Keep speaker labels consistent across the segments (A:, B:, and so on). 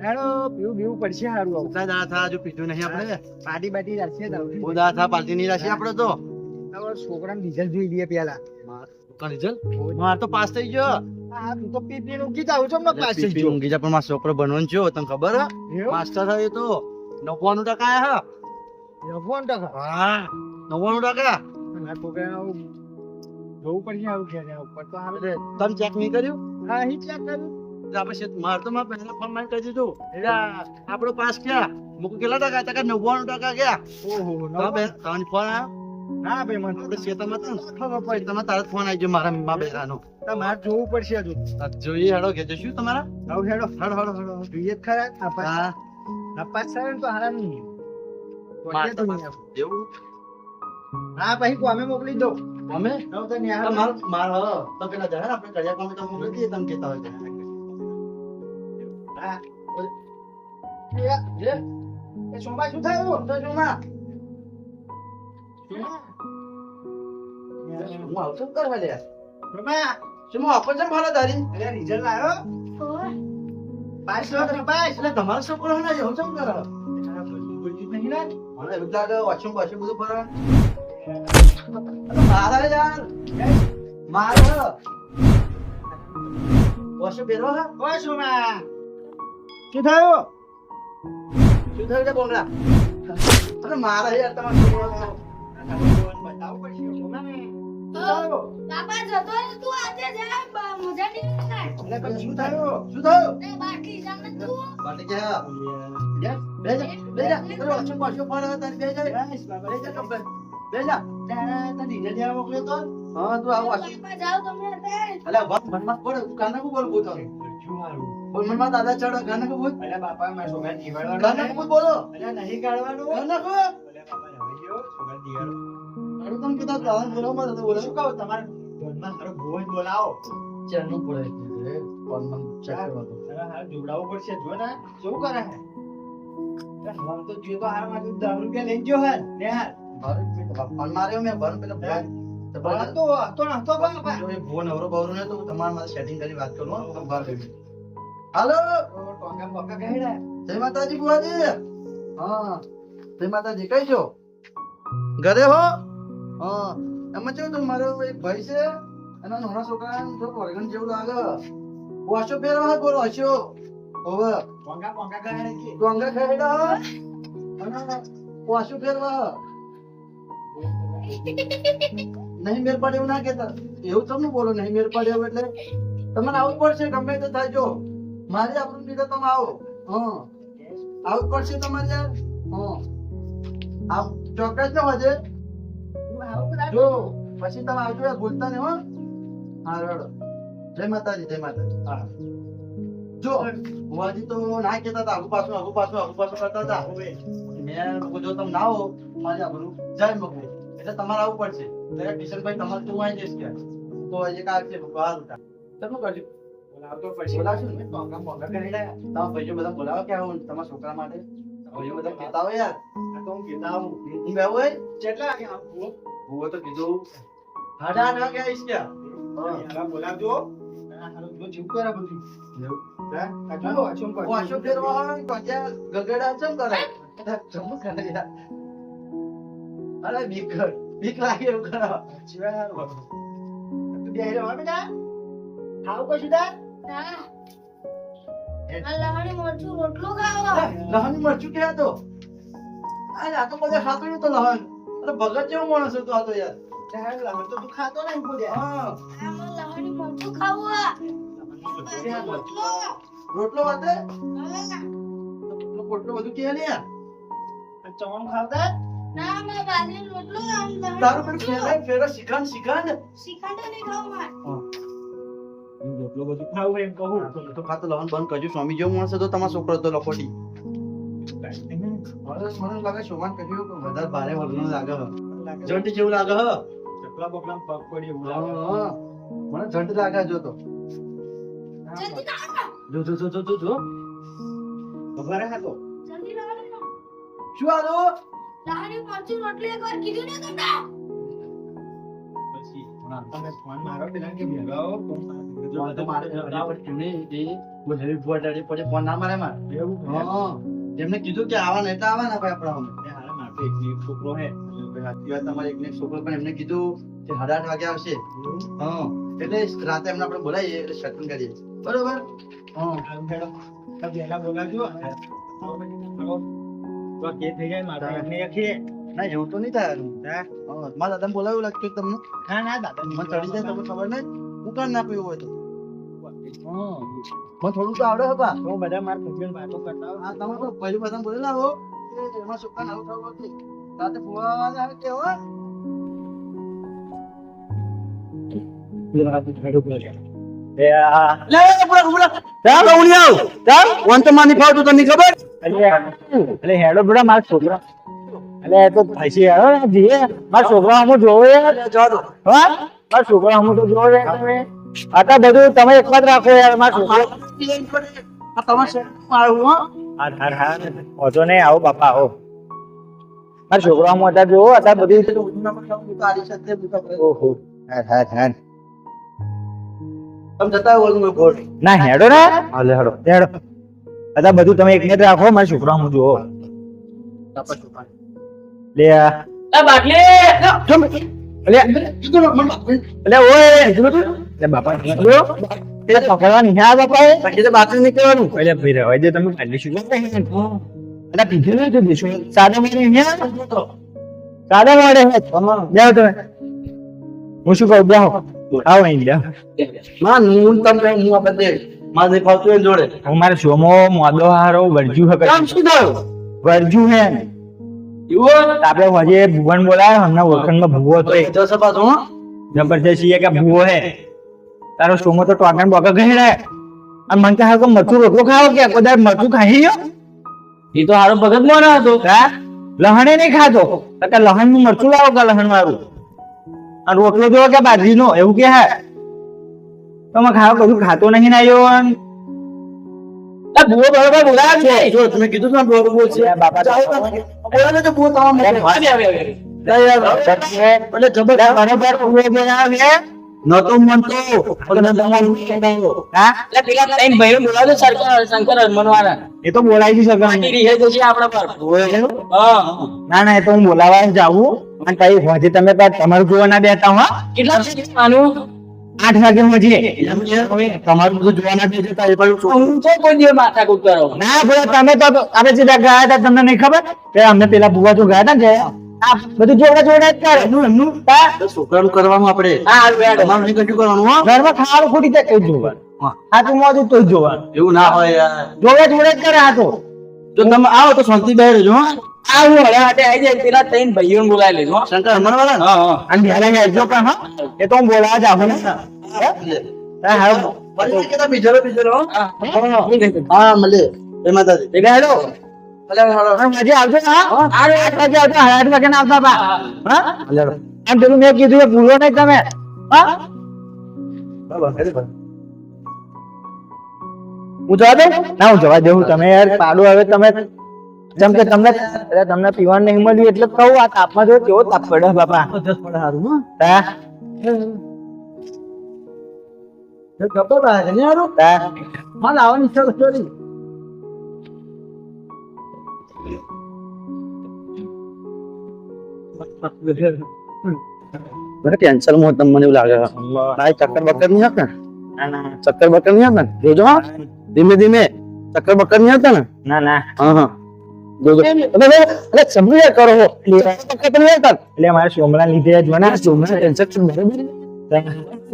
A: હેડો પીવું પડશે સારું આવું.
B: કેટલા દાડા થયા હજુ પીધું નહીં આપણે.
A: પાર્ટી બાટી રાખીએ તો
B: બહુ દાડા થયા પાર્ટી નહીં રાખી આપણે તો.
A: છોકરાને રિઝલ્ટ જોઈ લઈએ પેલા.
B: માર તો પાસ થઈ ગયો.
A: હા તું તો પીપી ઊંઘી જાવ છો ને પાસ થઈ ગયો.
B: ઊંઘી જા પણ મારો છોકરો બનવાનો છે તને ખબર હે?
A: એવું?
B: માસ્ટર થયો તો 99% આયા હે.
A: 90%.
B: હા 99%.
A: આ છોકરાને જોવું પડશે આવું ઘેરે ઉપર તો આવે.
B: તમે ચેક નહીં કર્યું?
A: હા હિટ ચેક કર્યું.
B: આપણે માર તો મારા પહેલા ફોન માં કરી દીધું એટલે આપણો પાસ ક્યાં મુક કેટલા ટકા 99% ગયા.
A: ઓહો
B: ત્રણ ફોન આવ્યો.
A: ના ભાઈ મને
B: આપણે શેતામાં તો ખબર પડી તમારે તારા ફોન આવી ગયો મારા મા બેરાનો.
A: તમારે જોવું પડશે હજુ.
B: જોઈએ હેડો કે જશું તમારા.
A: આવ હેડો
B: હડ હડ હડ
A: જોઈએ જ ખરા.
B: હા
A: નપાસ થાય ને તો હારા નહીં.
B: માર તો એવું
A: હા પછી કોમે મોકલી દો.
B: અમે
A: નવ તો ન્યા
B: માર તો પેલા જણા આપણે કર્યા કામ તો મોકલી દઈએ તમે કહેતા હોય તો.
A: હા
B: જે
A: એ સોમા શું થયું?
B: તો જોમાં હું આવતો કરવા લે
A: સોમા
B: શું આપો છે મારા દારી
A: અરે રિઝલ્ટ આવ્યો? પાસ થયો તો પાસ.
B: એટલે તમારો છોકરો ને એવું ચમ કરે
A: નહીં ને?
B: મને એવું લાગે વોશિંગ વોશિંગ બધું ફરવા મારા યાર મારો વોશિંગ પહેરવા હા
A: ઓ સોમા શું થયું?
B: શું થયું છે બોંગલા અરે મારા યાર તમારો છોકરો
A: બતાવવું પડશે સોમા.
C: બાપા જતો રે તું આજે જા મજા નહીં થાય.
A: એટલે પછી શું થયું?
B: શું થયું
C: તે બાકી જાને તું
B: બાટે ગયા બેજા બેજા અરે વોશિંગ વોશિંગ ફરવા તારી બેજા
A: બસ બાબા.
B: બેજા કમ્પ્લેટ બેજા
A: તને રિઝલ્ટ લેવા મોકલ્યો તો?
B: હા તું આ વોશિંગ
C: બાપા જાઓ તમે અત્યારે.
B: અલે મનમાં બોલ કાના કો બોલ બોતો
A: શું હારું?
B: બોલ મનમાં દાદા ચડો કાના કો બોલ
A: અલ્યા બાપા મારા છોકરાને જીવાડવાનો
B: કાના
A: ને?
B: કો બોલો
A: અલ્યા નહીં કાઢવાનું.
B: કાના કો
A: અલ્યા બાપા હવે ગયો, છોકરાને જીવાડો.
B: અરે તમે કીધા દાદા બોલો મત બોલો
A: શું કહું તમારે ઘરમાં હારો ભુવન બોલાવો.
B: ચેરનું પડે છે કોણ મન ચેક કરવા દો
A: હવે હારો જોવડાવવું પડશે જો ને શું કરે હે? હવારે તો જોયો તો હારો માંથી 10 રૂપિયા લઈ ગયો હે ને હાલ.
B: ફોન માર્યો મેં ભર પેલો
A: હા.
B: ભર
A: તો હતો નતો બાપા.
B: જો એ ફોન અવરો બવરો ને તો તમારા માટે સેટિંગ કરી વાત કરું હો બહાર બેઠી હાલો
A: તો ટોંગા બોંગા કહેડા.
B: જય માતાજી બુઆજી હા જય માતાજી કઈ છો ઘરે હો હા એમાં કેવું તો મારો એક ભાઈ છે એના નાના છોકરા થોડું વર્ગણ જેવું લાગે વાસો પહેરવા બોલો હશો હવે
A: ટોંગા બોંગા કહેડા કે
B: ડોંગા ખેડા અને વાસો ફેરવા નહીં મેર પડે એવું ના કેતા એવું તમને બોલો નહીં મેર પડે એવું એટલે તમને આવવું પડશે ગમે તે થાય જો મારી આપણું લીધે તમે આવો હા આવવું પડશે તમારે યાર હા આવ ચોક્કસ ન હોજે જો પછી તમે આવજો યાર ભૂલતા નહીં હો હા રડો જય માતાજી હા જો બુઆજી તો ના કેતા હતા આગુ પાછું કરતા હતા મેં જો તમે ના આવો મારી આપણું જાય મકવું એટલે તમારે આવવું પડશે એટલે કિશનભાઈ તમારે તું આવી જઈશ કે તો એક આવશે બહાર ઉઠા તમે કરજો
A: બોલાવતો પડશે.
B: બોલાવશું ને?
A: ટોંગા બોંગા કહેડા.
B: તમારા ભાઈઓ બધા બોલાવો કે આવું તમારા છોકરા માટે ભાઈઓ બધા કહેતા હોય યાર
A: આ તો હું કહેતા આવું.
B: હું બે હોય
A: કેટલા વાગે આવું?
B: હું તો કીધું હાડા ના કે આવીશ ક્યાં
A: હવે બોલાવજો. આ હારો જો જીવ કરે બધું. હા? આ જો વાંચો પડશે.
B: વાસો ફેરવા હોય તો ત્યાં ગગડા ચમ કરે ચમ કરે યાર અરે બીક લાગે એવું કરે
A: જીવા હારું. તું બેહી રહો હો બેટા. ખાવું કશું તાર?
C: ના આ લહણી મરચું રોટલો ખાવો.
B: લહન મરચું કે તો આ તો બધા ખાતો નતો લહન અરે ભગત જેવો માણસ હતો આ તો યાર
A: ચાલ લહણ તો તું ખાતો નહીં બોલ્યા.
B: હા
C: આમાં લહણી મરચું ખાવું. રોટલો.
B: રોટલો વાતે
C: હા.
B: પોટલો બધું કે ને યાર
A: આ ચવણ ખાવતા?
C: ના મેં બાજરીનો રોટલો આમ લહણી
B: તારું પેલું
C: મરચું.
B: ફેરા શિખાંડ
C: શ્રીખંડ નહીં ખાવું મારે.
A: રોટલો બધું ખાવું એમ કહું.
B: તો ખાતો લહન બંધ કરજો સ્વામી જેવો માણસ હતો તમારો છોકરો હતો લખોટી મને લાગે શોભાન કહ્યું કે વધારે ભારે વર્ગનું લાગે જંટ જેવું લાગે હ
A: ચકલા બકલા પગ પડી એવું
B: હા,
A: લાગે.
B: હા. મને જંટ લાગે જો તો
C: જલ્દી ખાઓ.
B: જો
A: ખબર હે તો?
C: જલ્દી લહણી.
B: શું આલો
C: લહણી મરચું રોટલી એકવાર કીધું ને તમને.
A: પછી તમે ફોન મારો પેલા કે ભેગા આવો, ફોન મારો.
B: ફોન તો મારે ઘરે પડ્યું નહીં. એ બોલે ભૂવા દાડી પડે ફોન ના મારે મારે. હા. એમને કીધું કે આવવાના એટલે આવવાના ભાઈ આપણા અમે.
A: હારે મારે તો એકની એક છોકરો હે
B: સાચી વાત તમારી એકને એક છોકરો પણ એમને કીધું કે 8:30 વાગે આવશે. હા એટલે રાતે એમને આપણે બોલાવીએ એટલે સેટિંગ કરીએ બરોબર. હા
A: વહેલા બોલાવજો તો કે થઈ જાય મારે એમને એકીએ.
B: ના એવું તો નહીં થાય.
A: હા
B: મારા દાદાને બોલાવ્યું લાગતું તમને
A: ના દાદા
B: મને ચડી જાય તમને ખબર નહીં હું કાઢ નાખ્યું એવું હોય તો. હા મને થોડું તો આવડે હતા.
A: તો બધા મારા ભૂગલ વાતો કરતા હોય.
B: હા તમે તો પહેલું બધા બોલેલા હો કે એમાં સુકાન આવું થવું નથી રાતે ફુવાવાના આવે કે હો.
A: એટલે હેડો બેટા મારા છોકરા એટલે એ તો ફસી હેડો ને જીએ મારા છોકરા હું જોવે મારા છોકરા હું તો જોવે તમે આટલા બધું તમે એક જ રાખો યાર મારા છોકરા
B: આ તમારે શેરમાં આવ્યું હો.
A: હા વાંધો નહીં આવો બાપા આવો મારા છોકરા હું અત્યારે જોવો અત્યારે બધી
B: તારી સાથે બધા બધા.
A: ઓહો હા
B: તમે જતા હોય તો ગોળ.
A: ના હેડો ને હાલે હેડો અત્યારે બધું તમે એક જ રાખો મારા છોકરા હું જોવો લે બાપા પકડવા નહીં આ બાપા
B: બાકી નીકળવાનું
A: એટલે ભાઈ રહેવા દે તમે પહેલી શું એટલે પીધે નહીં તો દેશો સાદા મળે સાદા મળે જાઓ તમે હું શું કહું બેહો આવો અહીં જાઓ
B: માં હું તમને હું આપણે દે માં દેખાવતું એ જોડે
A: હું મારે સોમો મોદો હારો વર્જુ હે
B: કામ શું થયું
A: વર્જુ હે આપણે હજે ભુવન બોલાયો હમણાં ઓળખણમાં ભુવો હતો એક
B: તો સપા તો
A: જબરજસ્ત એ કે ભુવો હે તારો સોમો તો ટોકન બોકા ગહેડે અને મને કહે કે મરચું રોટલો ખાવો કે કદાચ મરચું ખાઈ ગયો
D: એ તો હારો ભગત મોનો હતો.
A: હા લહણે નહીં ખાતો તો કે લહણ નું મરચું લાવો કે લહણ વાળું અને રોટલો જોવો કે બાજરીનો એવું કે હે તમે ખાવ બધું ખાતો નહીં ના આવ્યો
D: આ ભૂવો બરોબર બોલાવે છે.
B: જો તમે કીધું ને બરોબર બોલ છે
A: બાપા
B: બોલાવે તો બહુ તમામ
D: આવે, આવે, આવે.
B: એટલે જબર
A: બરોબર ઉભો બનાવે
B: નતો મન તો પણ તમારું કેડાયો
A: હા
D: એટલે પેલા ત્રણ ભાઈઓ બોલાવે છે શંકર હનુમાનવાળા.
A: એ તો બોલાવી જ શકે
D: પાર્ટી રીહે તો છે આપણા પર. હા.
A: ના ના એ તો હું બોલાવા જાવું અને પછી હોજે તમે તમારું જોવા ના બેઠા હો
D: કેટલા છે આનું?
A: 8 વાગે હોજે
B: તમારું બધું જોવાના બે જતા એ પાછું
D: હું તો કોઈ દિવસ માથાકૂટ કરો.
A: ના બોલો તમે તો આપણે સીધા ગયા હતા તમને નહીં ખબર કે અમને પેલા બુવા જો ગયા હતા ને આ બધું જોડે જોડે જ કરે એમનું
B: છોકરાનું કરવાનું આપણે
D: હા હારું હેડો.
B: તમારું નહીં કશું કરવાનું હો
A: ઘરમાં ખાવાનું ખોટી જાય કઈ જોવાનું આ તું મોજું તો જ જોવાનું
B: એવું ના હોય યાર
A: જોડે જોડે જ કરે આ તો
B: જો તમે આવો તો શાંતિ બેહી રહેજો હો
D: આ હું હળે હાટે આઈ જાય પેલા ત્રણ ભાઈઓને બોલાવી લેજો હો.
B: શંકર હમણાં
D: હા હા.
A: અને ભેલા હેડજો પણ હા એ તો હું બોલાવા જાઉં ને હા હા
B: પછી કે બીજરો બીજરો હો
D: હા.
B: હા મળે એ માતાજી
A: ભેગા હેડો
B: ભલે હાલો
A: મજે આવજો ને હા 8 વાગે આવજો 8 વાગે ના આવતા બા હા
B: હાલો
A: અને પેલું મેં કીધું એ ભૂલો નહીં તમે હા
B: બાબા હેડે ભાઈ
A: હું જવા દઉં ના હું જવા દઉં તમે યાર પાડો હવે તમે જેમ કે તમને અરે તમને પીવાનું નહીં મળ્યું એટલે કહું આ તાપમાં જો કેવો તાપ પડે બાપા
B: 10 પડે હારું હો
A: હા
B: એ ગબ્બર આ છે ને હારું
A: હા
B: માલ આવવાની ઈચ્છા કરી બરે કેન્સલ માં તમને એવું લાગે ભાઈ ચક્કર બક્કર નહીં આવતા
A: ના ના
B: ચક્કર બક્કર નહીં આવતા જોજો હા ધીમે ધીમે ચક્કર બક્કર નહીં આવતા ને
A: ના ના
B: હા હા જોજો અરે સમજ્યા કરો હો ચક્કર તો નહીં આવતા
A: એટલે મારે સોમલા લીધે જ મને
B: સોમના ટેન્શન બરાબર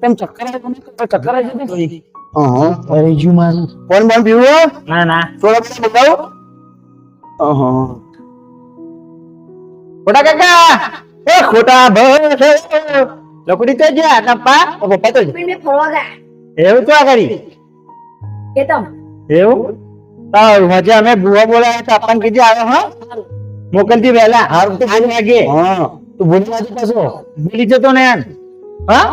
B: તેમ ચક્કર આવે તો ચક્કર આવી જશે હા
A: અરે જુ મારું
B: કોણ બોલ પીવો
A: ના ના
B: થોડા બધા બતાવો હા
A: ખોટા કાકા એ ખોટા ભસ લકડી તો જ્યાં કપા પપ્પા તો
C: પીને ફરવા ગયા
A: એવું તો આ કરી
C: કેતમ
A: એવું હજે અમે ભૂવા બોલાયા તો આપણને કીધું આવે હા મોકલતી વહેલા હારું તો બોલી વાગે
B: હા
A: તું ભૂલી વાગે પાછો ભૂલી જતો ને યાર હા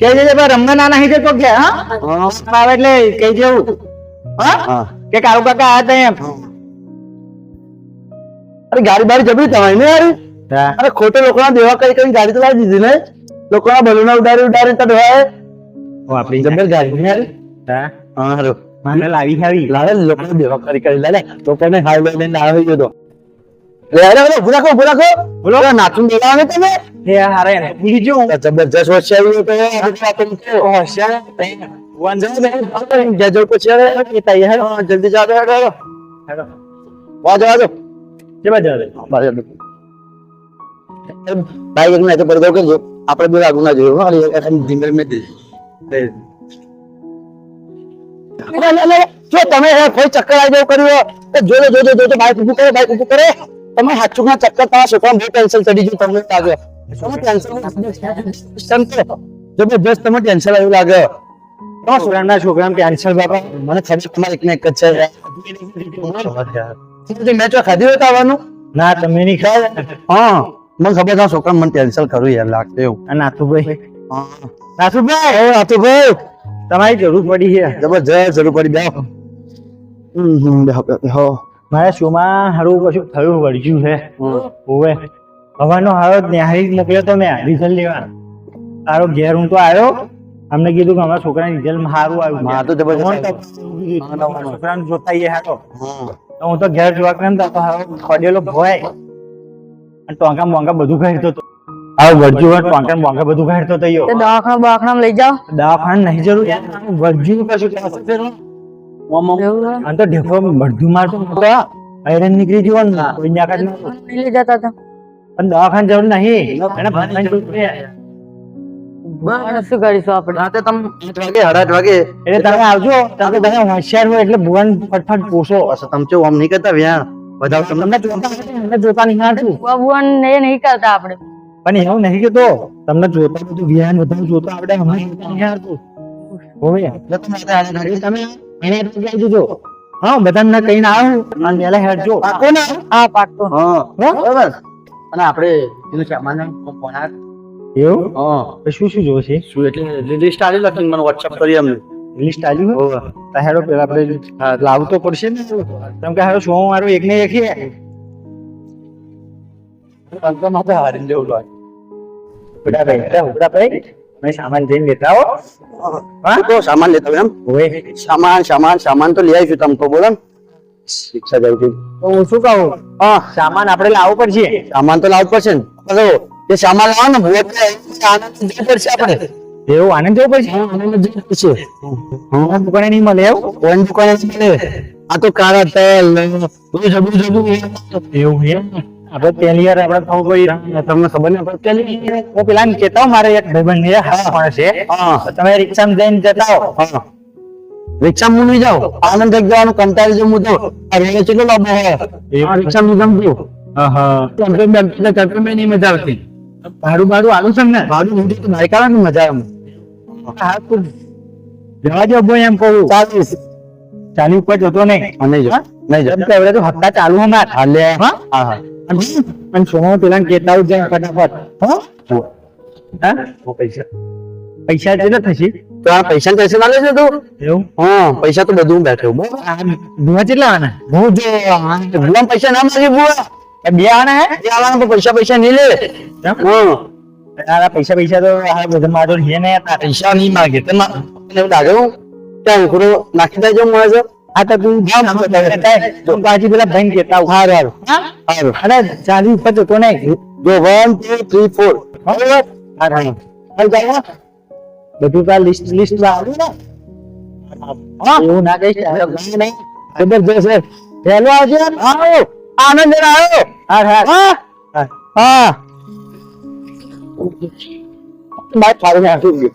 A: કે જે ભાઈ રમવા ના નહીં જતો કે હા આવે એટલે કઈ જેવું હા
B: હા
A: કે કાળુ કાકા આયા તા એમ
B: અરે ગાડી બાડી જબરી તમારી ને યાર
A: હા
B: અરે ખોટે લોકોના દેવા કરી ગાડી તો લાવી દીધી ને લોકોના બલૂના ઉડાડી તો ડોહાય
A: આપણી
D: જબર ગાડી યાર
A: હા
D: હા હારો
A: મને લાવી આવી
D: લાવે લોકો દેવા કરી લે લોકોને હાલ લઈને આવી ગયો તો લે અરે અરે ભૂરાખો બોલો નાચું બોલાવે તમે
A: એ હારે ને ભૂલી જો
D: જબરજસ્ત હોશિયારી તો હોશિયાર વન જાવ જજો પછી હવે તૈયાર હા જલ્દી જાવ હેડો
A: હેડો
D: વાજો
A: કે બાજુ
D: બાજો ભાઈ એક મેં તો પડદો કરજો આપણે બે આગળ ના જોયું હા એક ધીમે મે દે જો તમે કોઈ ચક્કર આવી જાવ કર્યું જોજો બાઈક ઊભું કરે તમે હાચુક ના ચક્કર તમારા છોકરા બહુ ટેન્શન ચડી ગયું તમને લાગે જબરજસ્ત તમે ટેન્શન આવ્યું લાગે
A: છોકરાના છોકરાને કેન્સર બાપા
D: મને ખબર તમારે એક ને એક જ છે મેચ ખાધી હોય તો આવવાનું
A: ના તમે નહીં ખાય
D: હા મને ખબર છે છોકરા મને ટેન્શન ખરું યાર લાગતું એવું
A: આ નાથુભાઈ
D: હા
A: નાથુભાઈ તમારી જરૂર પડી છે
D: જબરજસ્ત જરૂર પડી બેહો બેહો
A: મારા શોમાં હારું કશું થયું વળગ્યું છે ઓવે હવાનો હારો ન્યારી મોકલ્યો તો મેં રિઝલ્ટ લેવા તારો ઘેર હું તો આવ્યો અમને કીધું કે અમારા છોકરાને રિઝલ્ટ સારું આવ્યું
D: માર તો જબરજસ્ત
A: છોકરાને જોતા એ હારો
D: હા
A: તો હું તો ઘેર જોવા કેમ તો હારો ખડેલો ભોય અને ટોંકા બોંકા બધું ખાડતો હતો આ વળગ્યું ટોંકા બોંકા બધું ખાડતો હતો યો
C: દવાખાના લઈ જાઓ
A: દવાખાને નહીં જરૂર વળગ્યું કશું કેન્સર થયું અને તો ઢેફો બધું મારતો આયરન નીકળી ગયો ને કોઈ ન્યાકાત નહોતું.
C: લઈ જતા હતા
A: પણ દવાખાને જરૂર નહીં એને ભણવાની જરૂર છે.
C: શું કરીશું આપણે
D: રાતે તમે 8 વાગે 8 વાગે
A: એટલે તમે આવજો તમે હોશિયાર હોય એટલે ભુવન ફટફટ પોસો
D: બસ તમે ચો આમ નહીં કરતા વ્યા બધા તમને
A: તમને જોતા નહીં હારતું
C: ભગવાન એ નહીં કરતા આપણે
A: પણ એવું નહીં કેતો તમને જોતા બધું વ્યાન બધું જોતા આપણે હમણાં જોતા નહીં હારતું હોવે
D: એટલે તમે રાતે 8 વાગે તમે
A: એને કહી દીધો હા બધાને કહીને આવું અને પહેલા હેડજો
D: પાકો ને
C: હા પાકતો
D: હા બરાબર અને આપણે એનું સામાન ફોન આ
A: એવું
D: હા
A: તો શું શું જોશે
D: શું એટલે લિસ્ટ આલી લખીને મને WhatsApp કરી અમને
A: લિસ્ટ આવ્યું હોય તો હેડો પેલા આપણે લાવવું તો પડશે ને કેમ કે હેડો શું મારું એક ને એક છે
D: અંતર માટે હારી લેવું લાગે
A: ઉપડા ભાઈ મેં સામાન જઈને લેતા આવો
D: હા તો સામાન લેતા હોય એમ
A: હોય
D: સામાન તો લઈ આવીશું તમે તો બોલો ને શિક્ષા જાવ છું
A: તો હું શું કહું
D: હા
A: સામાન આપણે લાવવો પડશે
D: સામાન તો લાવવું પડશે ને બરાબર એ સામાન લાવો ને ભૂલ આનંદ જવું પડશે આપણે
A: એવું આનંદ જવું પડશે
D: આનંદ જવું પડશે
A: હા દુકાને નહીં મળે એવું
D: કોઈ દુકાને મળે આ તો કાળા તેલ બધું
A: એવું એમ આપણે પહેલી વાર આપણે થવું પડી
D: તમને ખબર ને આપણે પેલી
A: હું પેલા કેતા મારે એક ભાઈબંધ ને હા છે
D: હા
A: તો તમે રિક્ષામાં જઈને જતા આવો
D: હા રિક્ષા માં નહીં જાઓ આનંદ એક જવાનું કંટાળી જવું તો આ રેલે કેટલો લાંબો હોય આ રિક્ષા માં ગમતું ટેમ્પો નહીં મજા આવતી
A: ભાડું આલું છે ને
D: ભાડું ઊંધી તો બાઈક આવે ને મજા આવે
A: હા તું જવા દો ભાઈ એમ કહું 40 ઉપર જતો નહીં
D: નહીં જો નહીં જો
A: એમ કે હવે તો હપ્તા ચાલુ હમાર
D: હાલે
A: હા
D: હા હા
A: અને સોનો પેલા કેતા આવું જાય ફટાફટ હા પૈસા કેટલા થશે
D: તો આ પૈસા ટેન્શન આલે છે તું
A: એવું
D: હા પૈસા તો બધું બેઠો બરાબર
A: આ ભૂવા કેટલા આવાના
D: હું જો ગુલામ પૈસા ના માગે બુઆ
A: એ બે આવાના હે
D: એ આવાના પૈસા નહીં લે હા
A: આ પૈસા તો આ બધા મારો છે ને
D: પૈસા નહીં માગે તને એવું લાગે હું ત્યાં ઉકરો નાખી દેજો મળે છે
A: આ તો તું તું પાછી પેલા ભાઈ કેતા
D: હારું
A: હારું અને 40 ઉપર જતો નહીં
D: જો 1 2 3 4
A: હારું બધું તો લિસ્ટ લાવ્યું ને એવું ના કહીશ નહીં જબરજસ્ત છે પહેલો આવજો આવો આનંદ આવ્યો હા
D: હા બાઈક ફાડીને આપી દે